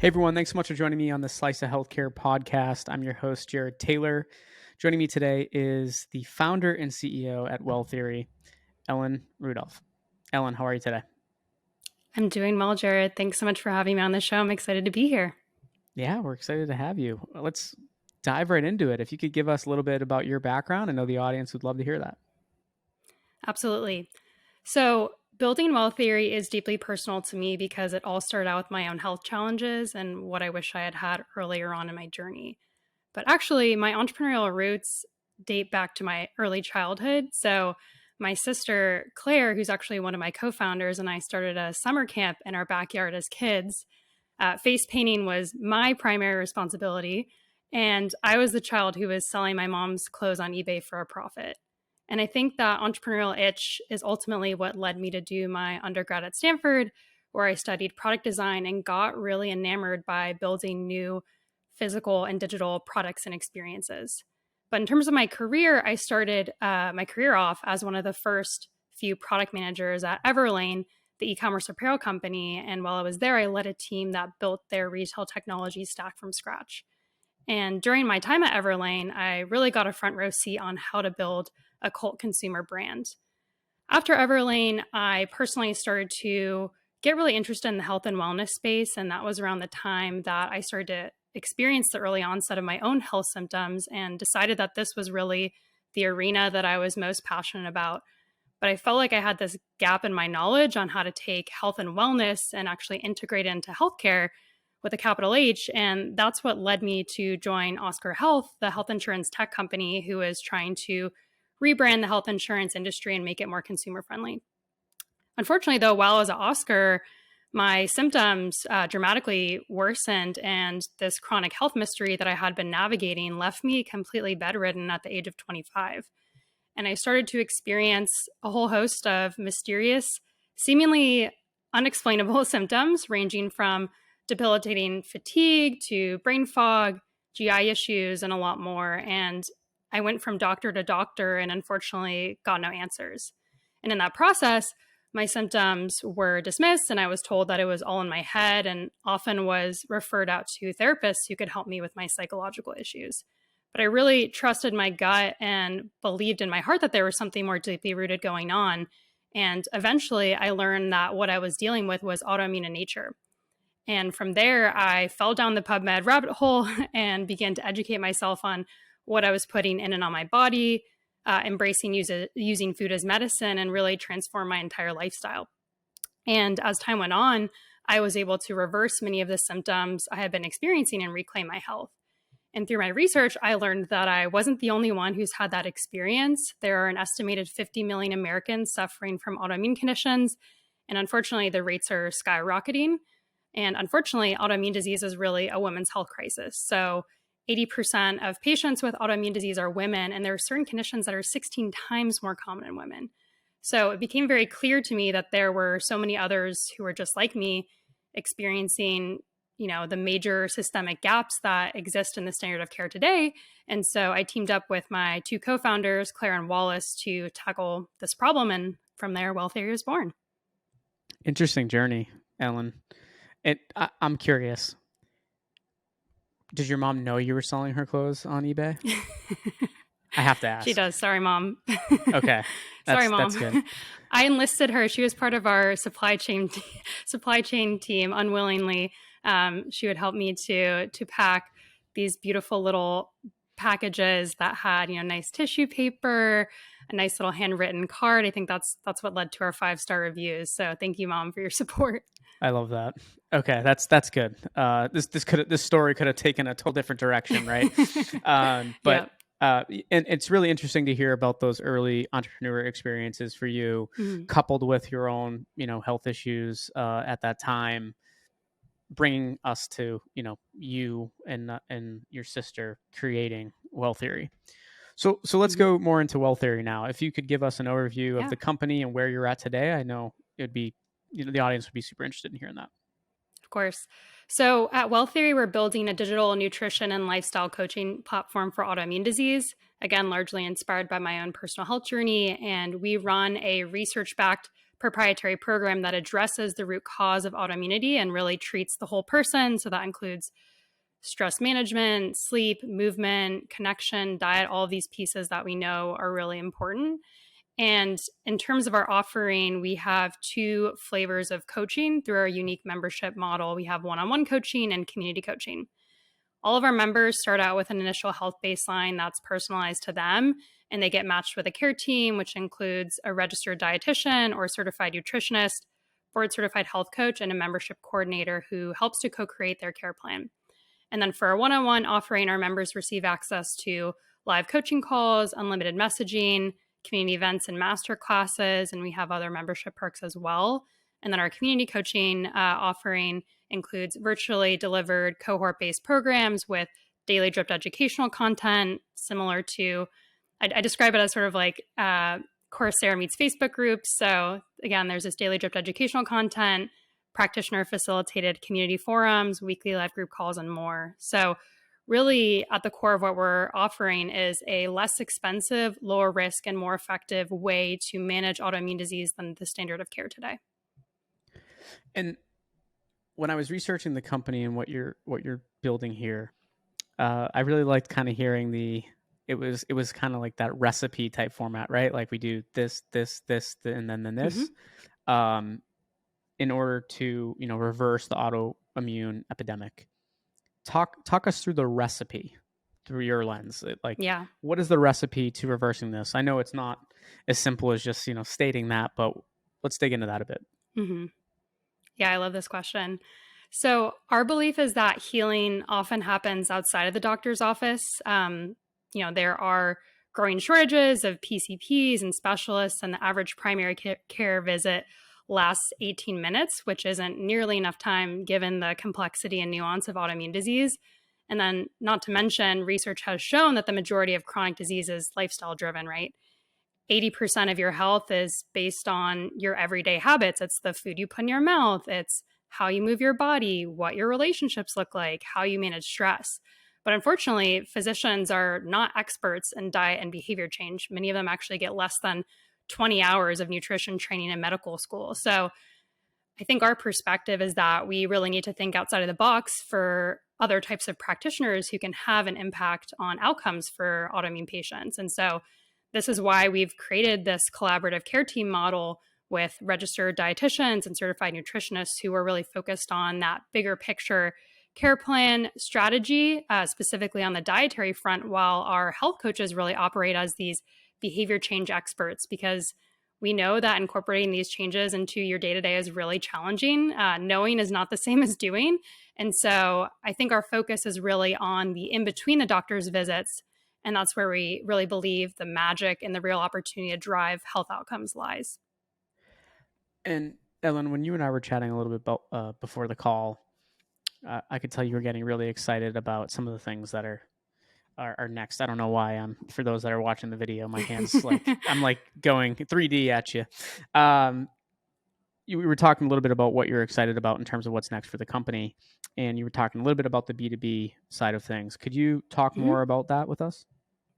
Hey everyone, thanks so much for joining me on the Slice of Healthcare podcast. I'm your host, Jared Taylor. Joining me today is the founder and CEO at WellTheory, Ellen Rudolph. Ellen, how are you today? I'm doing well, Jared. Thanks so much for having me on the show. I'm excited to be here. Yeah, we're excited to have you. Let's dive right into it. If you could give us a little bit about your background, I know the audience would love to hear that. Absolutely. So, building WellTheory is deeply personal to me because it all started out with my own health challenges and what I wish I had had earlier on in my journey. But actually, my entrepreneurial roots date back to my early childhood. So, my sister, Claire, who's actually one of my co founders, and I started a summer camp in our backyard as kids. Face painting was my primary responsibility. And I was the child who was selling my mom's clothes on eBay for a profit. And I think that entrepreneurial itch is ultimately what led me to do my undergrad at Stanford, where I studied product design and got really enamored by building new physical and digital products and experiences. But in terms of my career, I started my career off as one of the first few product managers at Everlane, the e-commerce apparel company. And while I was there, I led a team that built their retail technology stack from scratch. And during my time at Everlane, I really got a front row seat on how to build a cult consumer brand. After Everlane, I personally started to get really interested in the health and wellness space. And that was around the time that I started to experience the early onset of my own health symptoms and decided that this was really the arena that I was most passionate about. But I felt like I had this gap in my knowledge on how to take health and wellness and actually integrate it into healthcare with a capital H. And that's what led me to join Oscar Health, the health insurance tech company who is trying to rebrand the health insurance industry and make it more consumer friendly. Unfortunately, though, while I was at Oscar, my symptoms dramatically worsened, and this chronic health mystery that I had been navigating left me completely bedridden at the age of 25. And I started to experience a whole host of mysterious, seemingly unexplainable symptoms, ranging from debilitating fatigue to brain fog, GI issues, and a lot more. And I went from doctor to doctor and unfortunately got no answers. And in that process, my symptoms were dismissed and I was told that it was all in my head, and often was referred out to therapists who could help me with my psychological issues. But I really trusted my gut and believed in my heart that there was something more deeply rooted going on. And eventually I learned that what I was dealing with was autoimmune in nature. And from there, I fell down the PubMed rabbit hole and began to educate myself on what I was putting in and on my body, embracing using food as medicine, and really transform my entire lifestyle. And as time went on, I was able to reverse many of the symptoms I had been experiencing and reclaim my health. And through my research, I learned that I wasn't the only one who's had that experience. There are an estimated 50 million Americans suffering from autoimmune conditions. And unfortunately, the rates are skyrocketing. And unfortunately, autoimmune disease is really a women's health crisis. So 80% of patients with autoimmune disease are women, and there are certain conditions that are 16 times more common in women. So it became very clear to me that there were so many others who were just like me, experiencing the major systemic gaps that exist in the standard of care today. And so I teamed up with my two co-founders, Claire and Wallace, to tackle this problem. And from there, WellTheory was born. Interesting journey, Ellen. I'm curious. Did your mom know you were selling her clothes on eBay? I have to ask. She does. Sorry, Mom. Okay. Sorry, Mom. That's good. I enlisted her. She was part of our supply chain team unwillingly. She would help me to pack these beautiful little packages that had, nice tissue paper, a nice little handwritten card. I think that's what led to our 5-star reviews. So thank you, Mom, for your support. I love that. Okay, that's good. This story could have taken a total different direction, right? But and it's really interesting to hear about those early entrepreneur experiences for you, coupled with your own, health issues at that time, bringing us to you and your sister creating WellTheory. So let's go more into WellTheory now. If you could give us an overview of the company and where you're at today, I know it would be the audience would be super interested in hearing that. Of course. So at WellTheory, we're building a digital nutrition and lifestyle coaching platform for autoimmune disease, again, largely inspired by my own personal health journey. And we run a research-backed proprietary program that addresses the root cause of autoimmunity and really treats the whole person. So that includes stress management, sleep, movement, connection, diet, all of these pieces that we know are really important. And in terms of our offering, we have two flavors of coaching through our unique membership model. We have one-on-one coaching and community coaching. All of our members start out with an initial health baseline that's personalized to them, and they get matched with a care team, which includes a registered dietitian or certified nutritionist, board certified health coach, and a membership coordinator who helps to co-create their care plan. And then for our one-on-one offering, our members receive access to live coaching calls, unlimited messaging, community events and master classes, and we have other membership perks as well. And then our community coaching offering includes virtually delivered cohort-based programs with daily dripped educational content, similar to, I describe it as sort of like Coursera meets Facebook groups. So again, there's this daily dripped educational content, practitioner-facilitated community forums, weekly live group calls, and more. So really at the core of what we're offering is a less expensive, lower risk, and more effective way to manage autoimmune disease than the standard of care today. And when I was researching the company and what you're building here, I really liked kind of hearing it was kind of like that recipe type format, right? Like we do this, and then this, in order to, reverse the autoimmune epidemic. Talk us through the recipe through your lens. What is the recipe to reversing this? I know it's not as simple as just, stating that, but let's dig into that a bit. Mm-hmm. Yeah, I love this question. So our belief is that healing often happens outside of the doctor's office. There are growing shortages of PCPs and specialists, and the average primary care visit lasts 18 minutes, which isn't nearly enough time given the complexity and nuance of autoimmune disease. And then not to mention, research has shown that the majority of chronic disease is lifestyle driven, right? 80% of your health is based on your everyday habits. It's the food you put in your mouth. It's how you move your body, what your relationships look like, how you manage stress. But unfortunately, physicians are not experts in diet and behavior change. Many of them actually get less than 20 hours of nutrition training in medical school. So I think our perspective is that we really need to think outside of the box for other types of practitioners who can have an impact on outcomes for autoimmune patients. And so this is why we've created this collaborative care team model with registered dietitians and certified nutritionists who are really focused on that bigger picture care plan strategy, specifically on the dietary front, while our health coaches really operate as these behavior change experts, because we know that incorporating these changes into your day-to-day is really challenging. Knowing is not the same as doing. And so I think our focus is really on the in-between the doctor's visits. And that's where we really believe the magic and the real opportunity to drive health outcomes lies. And Ellen, when you and I were chatting a little bit about, before the call, I could tell you were getting really excited about some of the things that are next. I don't know why. For those that are watching the video, my hands I'm like going 3D at you. We were talking a little bit about what you're excited about in terms of what's next for the company, and you were talking a little bit about the B2B side of things. Could you talk more about that with us?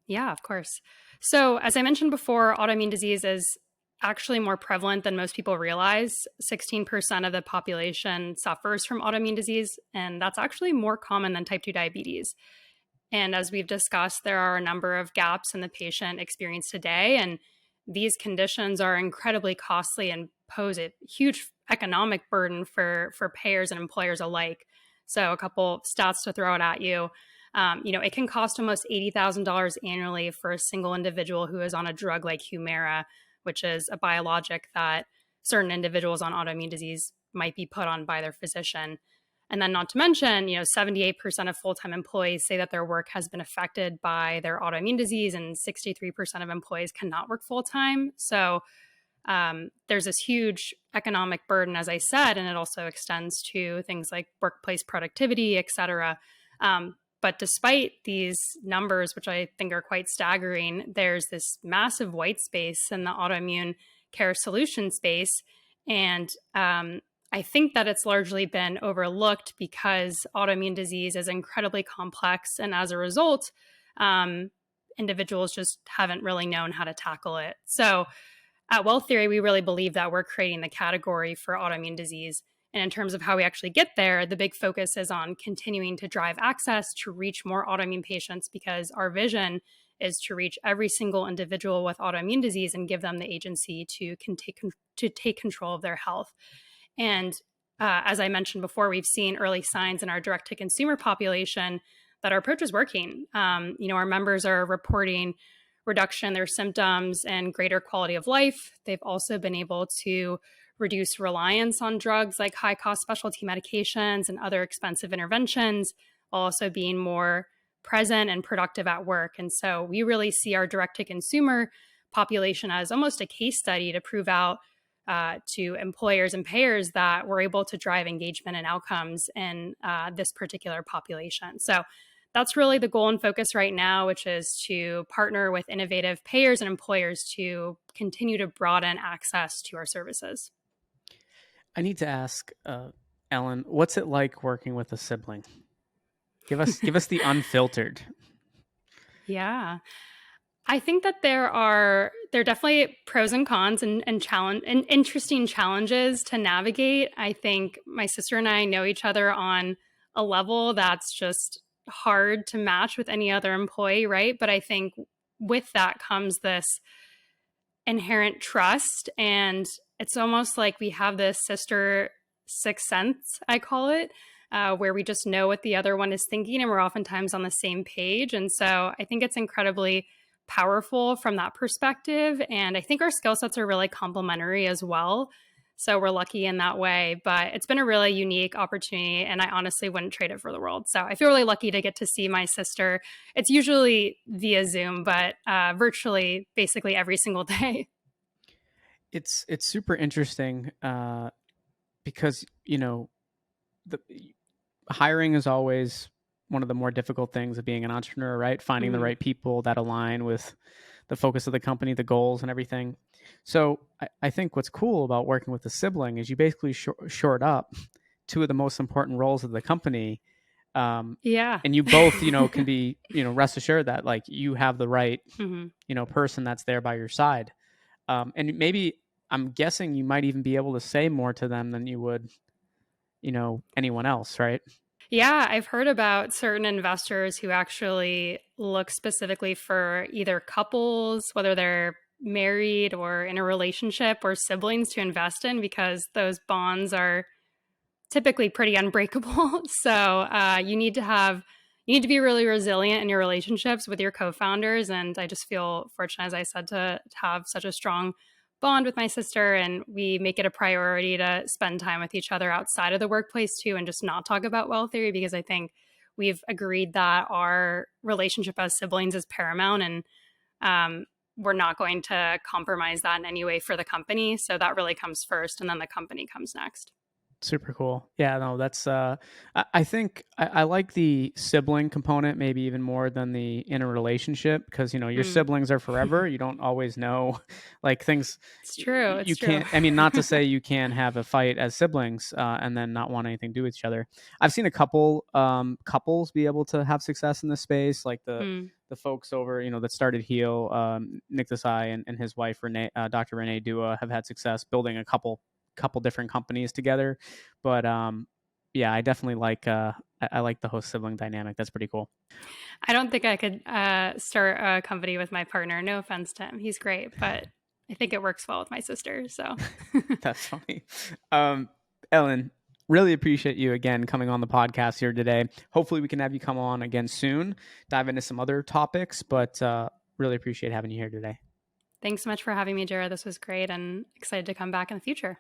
Yeah, of course. So as I mentioned before, autoimmune disease is actually more prevalent than most people realize. 16% of the population suffers from autoimmune disease, and that's actually more common than type 2 diabetes. And as we've discussed, there are a number of gaps in the patient experience today, and these conditions are incredibly costly and pose a huge economic burden for payers and employers alike. So a couple stats to throw it at you. It can cost almost $80,000 annually for a single individual who is on a drug like Humira, which is a biologic that certain individuals on autoimmune disease might be put on by their physician. And then not to mention, 78% of full-time employees say that their work has been affected by their autoimmune disease, and 63% of employees cannot work full-time. So there's this huge economic burden, as I said, and it also extends to things like workplace productivity, et cetera. But despite these numbers, which I think are quite staggering, there's this massive white space in the autoimmune care solution space. And I think that it's largely been overlooked because autoimmune disease is incredibly complex. And as a result, individuals just haven't really known how to tackle it. So at WellTheory, we really believe that we're creating the category for autoimmune disease. And in terms of how we actually get there, the big focus is on continuing to drive access to reach more autoimmune patients, because our vision is to reach every single individual with autoimmune disease and give them the agency to take control of their health. And as I mentioned before, we've seen early signs in our direct to consumer population that our approach is working. Our members are reporting reduction in their symptoms and greater quality of life. They've also been able to reduce reliance on drugs like high cost specialty medications and other expensive interventions, while also being more present and productive at work. And so we really see our direct to consumer population as almost a case study to prove out to employers and payers that we're able to drive engagement and outcomes in this particular population. So that's really the goal and focus right now, which is to partner with innovative payers and employers to continue to broaden access to our services. I need to ask, Ellen, what's it like working with a sibling? Give us the unfiltered. Yeah. I think that there are definitely pros and cons and interesting challenges to navigate. I think my sister and I know each other on a level that's just hard to match with any other employee, right? But I think with that comes this inherent trust, and it's almost like we have this sister sixth sense, I call it, where we just know what the other one is thinking, and we're oftentimes on the same page. And so I think it's incredibly powerful from that perspective. And I think our skill sets are really complementary as well. So we're lucky in that way. But it's been a really unique opportunity, and I honestly wouldn't trade it for the world. So I feel really lucky to get to see my sister. It's usually via Zoom, but virtually basically every single day. It's super interesting because, the hiring is always one of the more difficult things of being an entrepreneur, right? Finding the right people that align with the focus of the company, the goals and everything. So I think what's cool about working with a sibling is you basically short up two of the most important roles of the company. Yeah. And you both, can be, rest assured that like you have the right, person that's there by your side. And maybe I'm guessing you might even be able to say more to them than you would, anyone else, right? Yeah, I've heard about certain investors who actually look specifically for either couples, whether they're married or in a relationship, or siblings to invest in, because those bonds are typically pretty unbreakable. So you need to be really resilient in your relationships with your co-founders. And I just feel fortunate, as I said, to have such a strong bond with my sister, and we make it a priority to spend time with each other outside of the workplace too, and just not talk about WellTheory, because I think we've agreed that our relationship as siblings is paramount, and we're not going to compromise that in any way for the company. So that really comes first, and then the company comes next. Super cool. Yeah, no, that's I think I like the sibling component maybe even more than the inner relationship, because your siblings are forever. You don't always know like things. It's true. You can't, I mean, not to say you can have a fight as siblings and then not want anything to do with each other. I've seen a couple couples be able to have success in this space, like the folks over, that started Heal, Nick Desai and his wife Renee, Dr. Renee Dua, have had success building a couple different companies together. But yeah, I definitely like I like the host sibling dynamic. That's pretty cool. I don't think I could start a company with my partner. No offense to him, he's great, but I think it works well with my sister. So that's funny. Ellen, really appreciate you again coming on the podcast here today. Hopefully we can have you come on again soon, dive into some other topics, but really appreciate having you here today. Thanks so much for having me, Jared. This was great, and excited to come back in the future.